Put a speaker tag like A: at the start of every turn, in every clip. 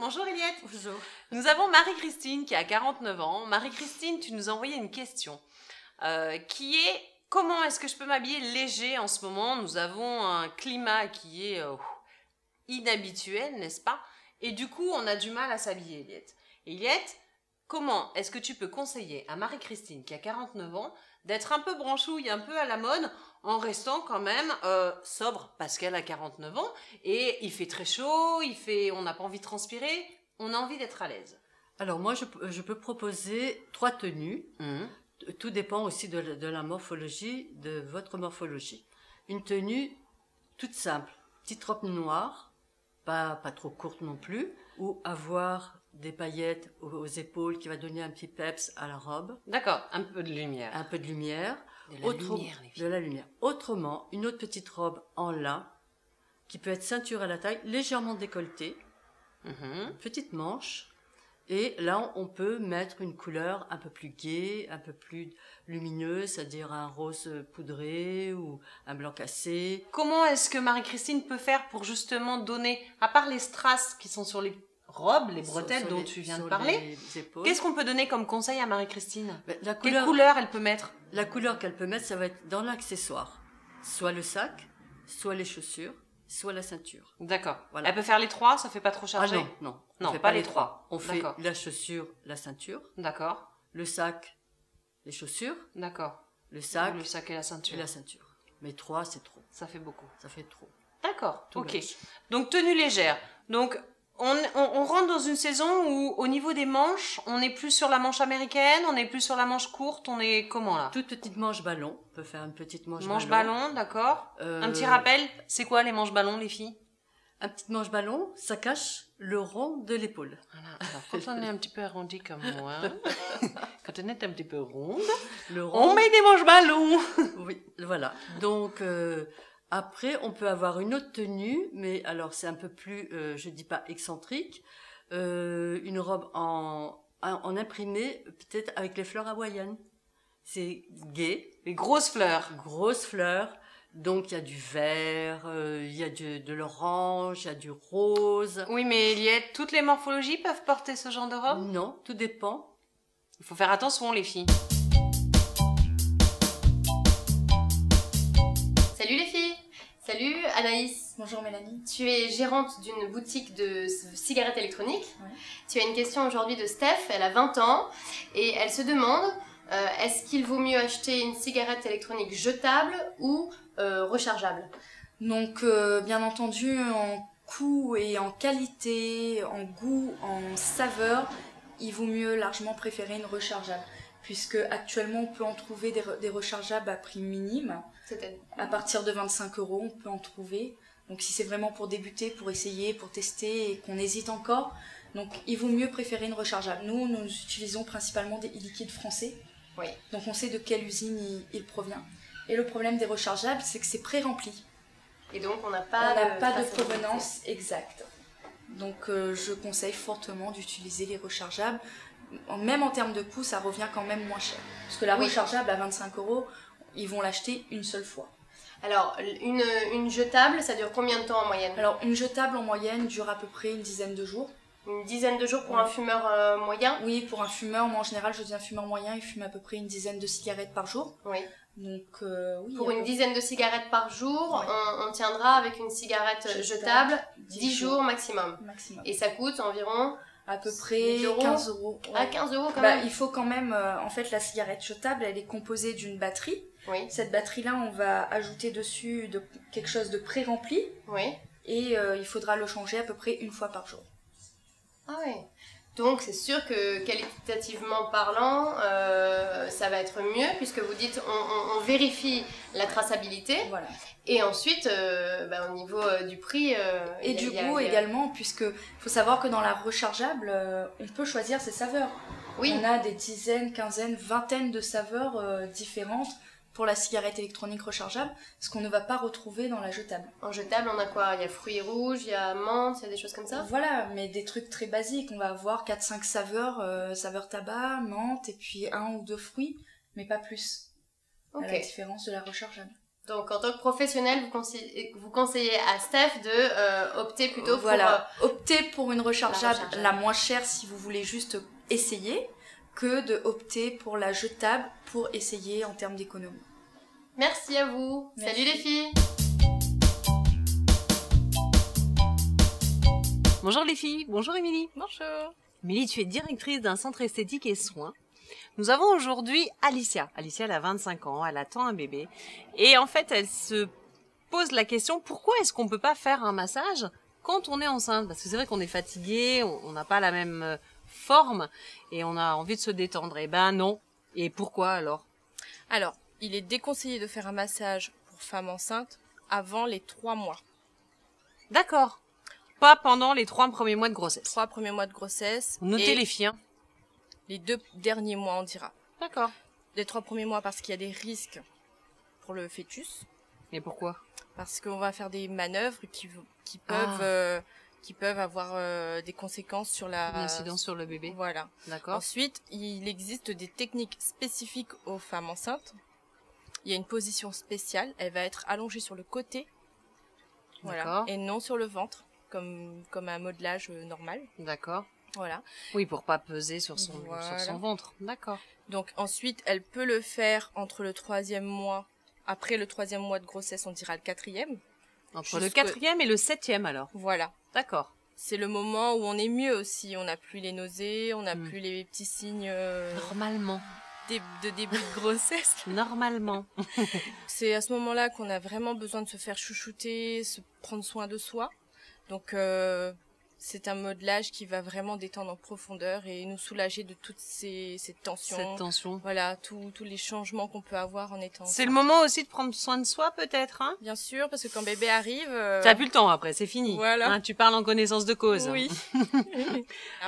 A: Bonjour Eliette.
B: Bonjour.
A: Nous avons Marie-Christine qui a 49 ans. Marie-Christine, tu nous as envoyé une question qui est comment est-ce que je peux m'habiller léger en ce moment? Nous avons un climat qui est inhabituel, n'est-ce pas? Et du coup, on a du mal à s'habiller, Eliette. Eliette, comment est-ce que tu peux conseiller à Marie-Christine qui a 49 ans d'être un peu branchouille, un peu à la mode, en restant quand même sobre, parce qu'elle a 49 ans, et il fait très chaud, on n'a pas envie de transpirer, on a envie d'être à l'aise.
B: Alors moi, je peux proposer 3 tenues. Tout dépend aussi de la morphologie, de votre morphologie. Une tenue toute simple, petite robe noire, pas trop courte non plus, ou avoir des paillettes aux épaules qui va donner un petit peps à la robe.
A: D'accord, un peu de lumière.
B: Un peu de lumière.
A: Lumière, les filles.
B: De la lumière. Autrement, une autre petite robe en lin, qui peut être ceinture à la taille, légèrement décolletée, petite manche. Et là, on peut mettre une couleur un peu plus gaie, un peu plus lumineuse, c'est-à-dire un rose poudré ou un blanc cassé.
A: Comment est-ce que Marie-Christine peut faire pour justement donner, à part les strass qui sont sur les robes, les bretelles dont tu viens de parler, qu'est-ce qu'on peut donner comme conseil à Marie-Christine? Quelle couleur elle peut mettre?
B: La couleur qu'elle peut mettre, ça va être dans l'accessoire. Soit le sac, soit les chaussures, soit la ceinture.
A: D'accord.
B: Voilà.
A: Elle peut faire les 3, ça fait pas trop chargé?
B: Ah non.
A: Non, pas les 3.
B: On fait la chaussure, la ceinture.
A: D'accord.
B: Le sac, les chaussures.
A: D'accord.
B: Le sac
A: et la ceinture.
B: Mais 3, c'est trop.
A: Ça fait beaucoup.
B: Ça fait trop.
A: D'accord, ok. Donc tenue légère. Donc on rentre dans une saison où au niveau des manches, on est plus sur la manche américaine, on est plus sur la manche courte, on est comment là?
B: Toute petite manche ballon. On peut faire une petite manche ballon.
A: Manche ballon, d'accord. Un petit rappel, c'est quoi les manches ballons les filles?
B: Un petit manche ballon, ça cache le rond de l'épaule.
A: Voilà. Alors, quand on est un petit peu arrondi comme moi, quand on est un petit peu ronde, on met des manches ballons.
B: Oui, voilà. Donc, après, on peut avoir une autre tenue, mais alors c'est un peu plus, je dis pas excentrique, une robe en imprimé, peut-être avec les fleurs hawaïennes. C'est gai.
A: Les grosses fleurs.
B: Grosses fleurs. Donc, il y a du vert, il y a de l'orange, il y a du rose.
A: Oui, mais Eliette, toutes les morphologies peuvent porter ce genre de robe?
B: Non, tout dépend.
A: Il faut faire attention, les filles.
C: Salut les filles! Salut Anaïs!
D: Bonjour Mélanie.
C: Tu es gérante d'une boutique de cigarettes électroniques.
D: Ouais.
C: Tu as une question aujourd'hui de Steph, elle a 20 ans et elle se demande est-ce qu'il vaut mieux acheter une cigarette électronique jetable ou rechargeable?
D: Donc bien entendu en coût et en qualité, en goût, en saveur, il vaut mieux largement préférer une rechargeable. Puisque actuellement on peut en trouver des rechargeables à prix minime.
C: C'est-à-dire
D: à partir de 25 €, on peut en trouver. Donc si c'est vraiment pour débuter, pour essayer, pour tester et qu'on hésite encore, donc il vaut mieux préférer une rechargeable. Nous utilisons principalement des e-liquides français.
C: Oui.
D: Donc on sait de quelle usine il provient. Et le problème des rechargeables, c'est que c'est pré-rempli.
C: Et donc on n'a pas
D: de provenance exacte. Donc je conseille fortement d'utiliser les rechargeables. Même en termes de coût, ça revient quand même moins cher. Parce que la rechargeable à 25 €, ils vont l'acheter une seule fois.
C: Alors, une jetable, ça dure combien de temps en moyenne?
D: Alors, une jetable en moyenne dure à peu près une dizaine de jours.
C: Une dizaine de jours pour un fumeur moyen?
D: Oui, pour un fumeur, moi en général, je dis un fumeur moyen, il fume à peu près une dizaine de cigarettes par jour.
C: Oui.
D: Donc, oui.
C: Pour une dizaine de cigarettes par jour, on tiendra avec une cigarette jetable 10 jours maximum. Et ça coûte environ
D: à peu près 15 €.
C: À 15 € quand même.
D: Il faut quand même, en fait, la cigarette jetable, elle est composée d'une batterie.
C: Oui.
D: Cette batterie-là, on va ajouter dessus quelque chose de pré-rempli.
C: Oui.
D: Et il faudra le changer à peu près une fois par jour.
C: Ah oui. Donc c'est sûr que qualitativement parlant, ça va être mieux puisque vous dites on vérifie la traçabilité.
D: Voilà.
C: Et ensuite, au niveau du prix...
D: et du goût également, puisque faut savoir que dans la rechargeable, on peut choisir ses saveurs.
C: Oui.
D: On a des dizaines, quinzaines, vingtaines de saveurs différentes pour la cigarette électronique rechargeable, ce qu'on ne va pas retrouver dans la jetable.
C: En jetable, on a quoi? Il y a fruits rouges, il y a menthe, il y a des choses comme ça?
D: Voilà, mais des trucs très basiques. On va avoir 4-5 saveurs, saveur tabac, menthe, et puis 1 ou 2 fruits, mais pas plus.
C: Ok.
D: À la différence de la rechargeable.
C: Donc, en tant que professionnel, vous conseillez à Steph de opter plutôt
D: Voilà, optez pour une rechargeable
C: rechargeable.
D: la moins chère si vous voulez juste essayer, que de opter pour la jetable pour essayer en termes d'économie.
C: Merci à vous.
D: Merci.
C: Salut les filles.
A: Bonjour les filles, bonjour Émilie.
E: Bonjour.
A: Émilie, tu es directrice d'un centre esthétique et soins. Nous avons aujourd'hui Alicia. Alicia, elle a 25 ans, elle attend un bébé. Et en fait, elle se pose la question, pourquoi est-ce qu'on ne peut pas faire un massage quand on est enceinte? Parce que c'est vrai qu'on est fatigué, on n'a pas la même forme et on a envie de se détendre. Eh ben non. Et pourquoi alors?
E: Alors, il est déconseillé de faire un massage pour femme enceinte avant les 3 mois.
A: D'accord. Pas pendant les 3 premiers mois de grossesse.
E: 3 premiers mois de grossesse.
A: Notez
E: et
A: les filles. Hein.
E: les 2 derniers mois, on dira.
A: D'accord.
E: Les 3 premiers mois parce qu'il y a des risques pour le fœtus.
A: Et pourquoi?
E: Parce qu'on va faire des manœuvres qui peuvent avoir des conséquences sur
A: Une incidence sur le bébé.
E: Voilà.
A: D'accord.
E: Ensuite, il existe des techniques spécifiques aux femmes enceintes. Il y a une position spéciale. Elle va être allongée sur le côté. Voilà.
A: D'accord.
E: Et non sur le ventre, comme un modelage normal.
A: D'accord.
E: Voilà.
A: Oui, pour pas peser sur son
E: Voilà.
A: ventre. D'accord.
E: Donc ensuite, elle peut le faire entre le 3e mois. Après le 3e mois de grossesse, on dira le 4e.
A: Entre le
E: Jusque-
A: 4e et le 7e alors.
E: Voilà.
A: D'accord.
E: C'est le moment où on est mieux aussi. On n'a plus les nausées, on n'a plus les petits signes
A: Normalement.
E: de début de grossesse.
A: Normalement.
E: C'est à ce moment-là qu'on a vraiment besoin de se faire chouchouter, se prendre soin de soi. Donc c'est un modelage qui va vraiment détendre en profondeur et nous soulager de toutes ces tensions.
A: Cette tension.
E: Voilà, tous les changements qu'on peut avoir en étant
A: C'est le
E: enceinte.
A: moment aussi de prendre soin de soi peut-être. Hein.
E: Bien sûr, parce que quand bébé arrive...
A: T'as plus le temps après, c'est fini.
E: Voilà.
A: Hein, tu parles en connaissance de cause.
E: Oui.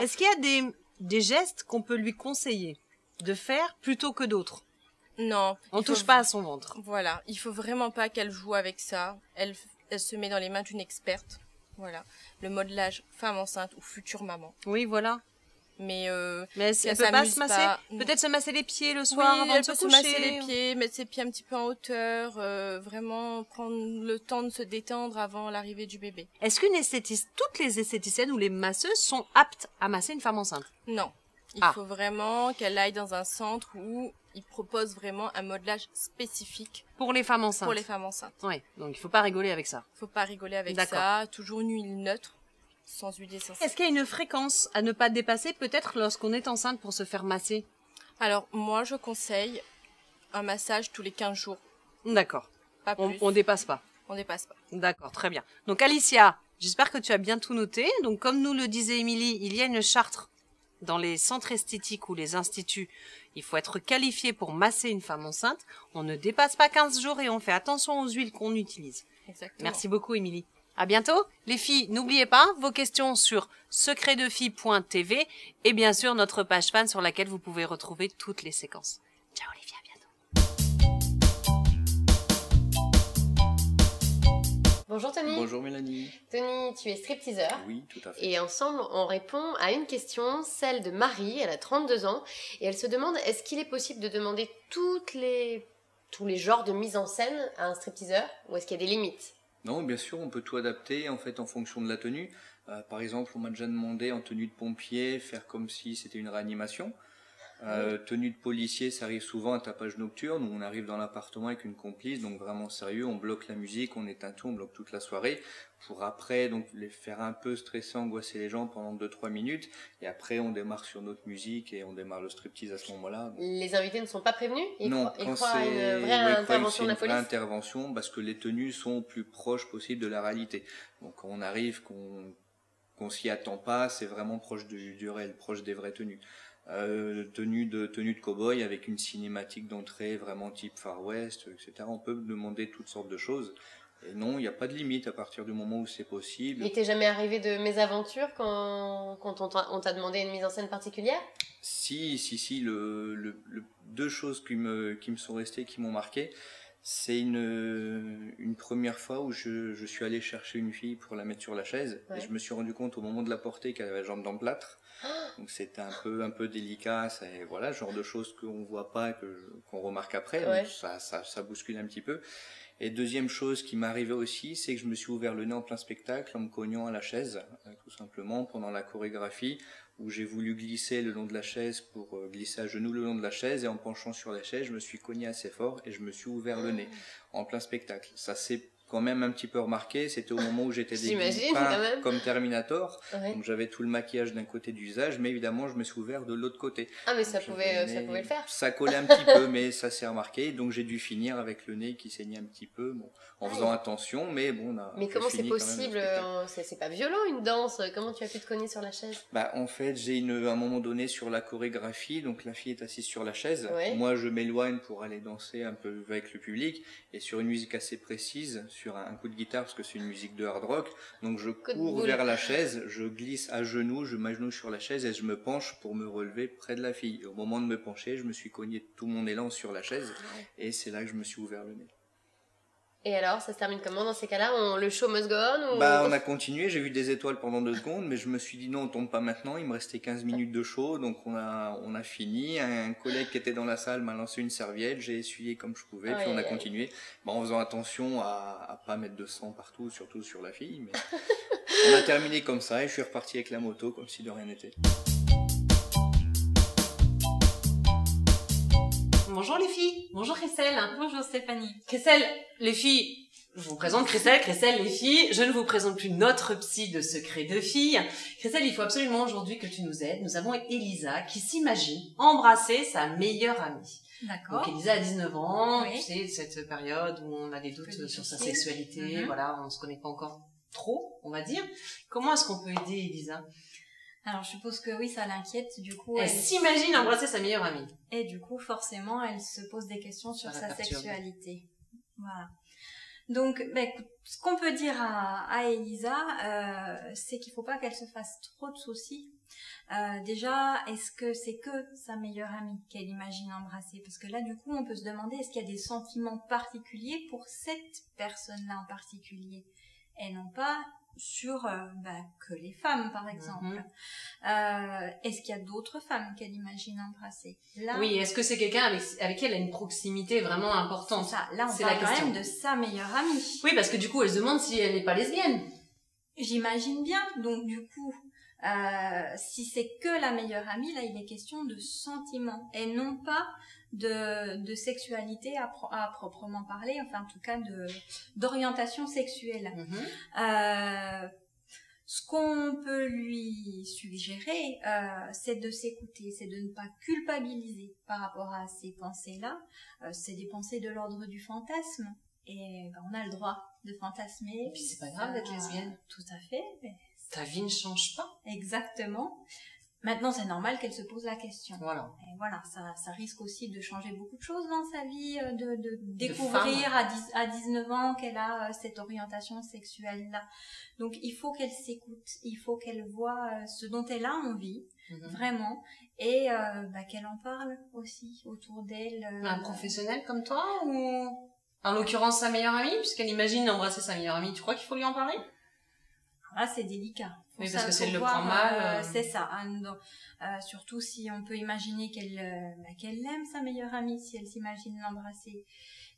A: Est-ce qu'il y a des gestes qu'on peut lui conseiller de faire plutôt que d'autres?
E: Non.
A: On
E: il
A: touche
E: faut-
A: pas à son ventre.
E: Voilà, il faut vraiment pas qu'elle joue avec ça. Elle se met dans les mains d'une experte. Voilà, le modelage femme enceinte ou future maman.
A: Oui, voilà.
E: Mais
A: Mais
E: si
A: elle
E: elle
A: peut pas
E: s'amuse
A: se masser.
E: pas-
A: Peut-être se masser les pieds le
E: oui,
A: soir avant
E: elle
A: de se
E: peut se
A: coucher.
E: masser les pieds, mettre ses pieds un petit peu en hauteur, vraiment prendre le temps de se détendre avant l'arrivée du bébé.
A: Est-ce toutes les esthéticiennes ou les masseuses sont aptes à masser une femme enceinte?
E: Non, il
A: Ah.
E: faut vraiment qu'elle aille dans un centre où ils proposent vraiment un modelage spécifique
A: Pour les femmes enceintes.
E: pour les femmes enceintes.
A: Ouais, donc il faut pas rigoler avec ça.
E: Faut pas rigoler avec
A: D'accord.
E: ça, toujours une huile neutre, sans huile essentielle.
A: Est-ce qu'il y a une fréquence à ne pas dépasser peut-être lorsqu'on est enceinte pour se faire masser?
E: Alors, moi, je conseille un massage tous les 15 jours,
A: D'accord.
E: pas plus.
A: On dépasse pas.
E: On dépasse pas.
A: D'accord, très bien. Donc Alicia, j'espère que tu as bien tout noté. Donc comme nous le disait Émilie, il y a une charte dans les centres esthétiques ou les instituts. Il faut être qualifié pour masser une femme enceinte. On ne dépasse pas 15 jours et on fait attention aux huiles qu'on utilise.
E: Exactement.
A: Merci beaucoup Émilie. À bientôt. Les filles, n'oubliez pas vos questions sur secretdefille.tv et bien sûr notre page fan sur laquelle vous pouvez retrouver toutes les séquences. Ciao Olivia, à bientôt.
C: Bonjour Tony.
F: Bonjour Mélanie.
C: Tony, tu es stripteaseur.
F: Oui, tout à fait.
C: Et ensemble, on répond à une question, celle de Marie, elle a 32 ans, et elle se demande, est-ce qu'il est possible de demander tous les genres de mise en scène à un stripteaseur, ou est-ce qu'il y a des limites?
F: Non, bien sûr, on peut tout adapter en fait en fonction de la tenue. Par exemple, on m'a déjà demandé en tenue de pompier, faire comme si c'était une réanimation. Tenue de policier, ça arrive souvent à tapage nocturne où on arrive dans l'appartement avec une complice, donc vraiment sérieux, on bloque la musique, on éteint tout, on bloque toute la soirée pour après donc les faire un peu stresser, angoisser les gens pendant 2-3 minutes et après on démarre sur notre musique et on démarre le striptease à ce moment-là.
C: Les invités ne sont pas prévenus? Ils
F: Non,
C: croient à une vraie intervention de la
F: c'est une
C: police?
F: vraie intervention parce que les tenues sont plus proches possible de la réalité. Donc quand on arrive, qu'on s'y attend pas, c'est vraiment proche du réel, proche des vraies tenues. Tenue de cow-boy avec une cinématique d'entrée vraiment type Far West, etc. On peut demander toutes sortes de choses. Et non, il n'y a pas de limite à partir du moment où c'est possible.
C: Il t'est jamais arrivé de mésaventures quand on t'a demandé une mise en scène particulière?
F: Si, deux choses qui me sont restées, qui m'ont marqué. C'est une première fois où je suis allé chercher une fille pour la mettre sur la chaise.
C: Ouais.
F: Et je me suis rendu compte au moment de la porter qu'elle avait la jambe dans le plâtre. Donc c'était un peu délicat. C'est voilà, genre de choses qu'on voit pas, qu'on remarque après.
C: Ouais.
F: Donc ça bouscule un petit peu. Et deuxième chose qui m'est arrivée aussi, c'est que je me suis ouvert le nez en plein spectacle en me cognant à la chaise, tout simplement, pendant la chorégraphie, où j'ai voulu glisser le long de la chaise pour glisser à genoux le long de la chaise, et en penchant sur la chaise, je me suis cogné assez fort et je me suis ouvert le nez en plein spectacle. Ça s'est quand même un petit peu remarqué, c'était au moment où j'étais déguisé comme Terminator, donc j'avais tout le maquillage d'un côté du visage, mais évidemment je me suis ouvert de l'autre côté.
C: Ah mais ça pouvait le faire.
F: Ça collait un petit peu, mais ça s'est remarqué, donc j'ai dû finir avec le nez qui saignait un petit peu, bon, en faisant attention, mais bon, on a.
C: Mais comment c'est possible? C'est pas violent une danse, comment tu as pu te cogner sur la chaise?
F: Bah en fait j'ai à un moment donné sur la chorégraphie, donc la fille est assise sur la chaise, moi je m'éloigne pour aller danser un peu avec le public, et sur une musique assez précise, sur un coup de guitare parce que c'est une musique de hard rock, donc je cours vers la chaise, je glisse à genoux, je m'agenouille sur la chaise et je me penche pour me relever près de la fille. Et au moment de me pencher, je me suis cogné tout mon élan sur la chaise et c'est là que je me suis ouvert le nez.
C: Et alors, ça se termine comment dans ces cas-là? Le show must go on ou...
F: Bah, on a continué, j'ai vu des étoiles pendant 2 secondes, mais je me suis dit non, on tombe pas maintenant, il me restait 15 minutes de show, donc on a fini. Un collègue qui était dans la salle m'a lancé une serviette, j'ai essuyé comme je pouvais, puis on a continué, en faisant attention à pas mettre de sang partout, surtout sur la fille, mais on a terminé comme ça et je suis reparti avec la moto comme si de rien n'était.
A: Bonjour les filles, bonjour Christelle.
G: Bonjour Stéphanie.
A: Christelle, les filles, je vous présente Christelle, les filles, je ne vous présente plus notre psy de secret de filles. Christelle, il faut absolument aujourd'hui que tu nous aides. Nous avons Elisa qui s'imagine embrasser sa meilleure amie.
G: D'accord.
A: Donc Elisa a 19 ans, tu sais, cette période où on a des doutes sur sa sexualité, voilà, on ne se connaît pas encore trop, on va dire. Comment est-ce qu'on peut aider Elisa ?
G: Alors, je suppose que oui, ça l'inquiète, du coup...
A: Elle s'imagine embrasser sa meilleure amie.
G: Et du coup, forcément, elle se pose des questions sur sa sexualité. Voilà. Donc, écoute, ce qu'on peut dire à Elisa, c'est qu'il faut pas qu'elle se fasse trop de soucis. Déjà, est-ce que c'est que sa meilleure amie qu'elle imagine embrasser? Parce que là, du coup, on peut se demander, est-ce qu'il y a des sentiments particuliers pour cette personne-là en particulier? Et non pas sur que les femmes, par exemple. Est-ce qu'il y a d'autres femmes qu'elle imagine embrasser? Là,
A: oui, est-ce que c'est quelqu'un avec qui elle a une proximité vraiment importante?
G: C'est ça. Là, on parle quand même de sa meilleure amie.
A: Oui, parce que du coup, elle se demande si elle n'est pas lesbienne.
G: J'imagine bien. Donc, du coup, si c'est que la meilleure amie, là, il est question de sentiments et non pas de sexualité à proprement parler, enfin, en tout cas, d'orientation sexuelle. Ce qu'on peut lui suggérer, c'est de s'écouter, c'est de ne pas culpabiliser par rapport à ces pensées-là. C'est des pensées de l'ordre du fantasme. Et on a le droit de fantasmer.
A: Et puis c'est pas grave d'être lesbienne.
G: Tout à fait.
A: Ta vie ne change pas.
G: Exactement. Maintenant, c'est normal qu'elle se pose la question.
A: Voilà.
G: Et voilà, ça risque aussi de changer beaucoup de choses dans sa vie, de découvrir à 19 ans qu'elle a cette orientation sexuelle-là. Donc, il faut qu'elle s'écoute, il faut qu'elle voit ce dont elle a envie, vraiment, et qu'elle en parle aussi autour d'elle.
A: Un professionnel comme toi ou en l'occurrence sa meilleure amie, puisqu'elle imagine embrasser sa meilleure amie, tu crois qu'il faut lui en parler?
G: Là, c'est délicat.
A: Oui, parce que si elle le prend mal...
G: C'est ça. Surtout si on peut imaginer qu'elle aime sa meilleure amie, si elle s'imagine l'embrasser.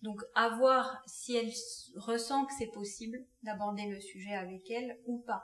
G: Donc, à voir si elle ressent que c'est possible d'aborder le sujet avec elle ou pas.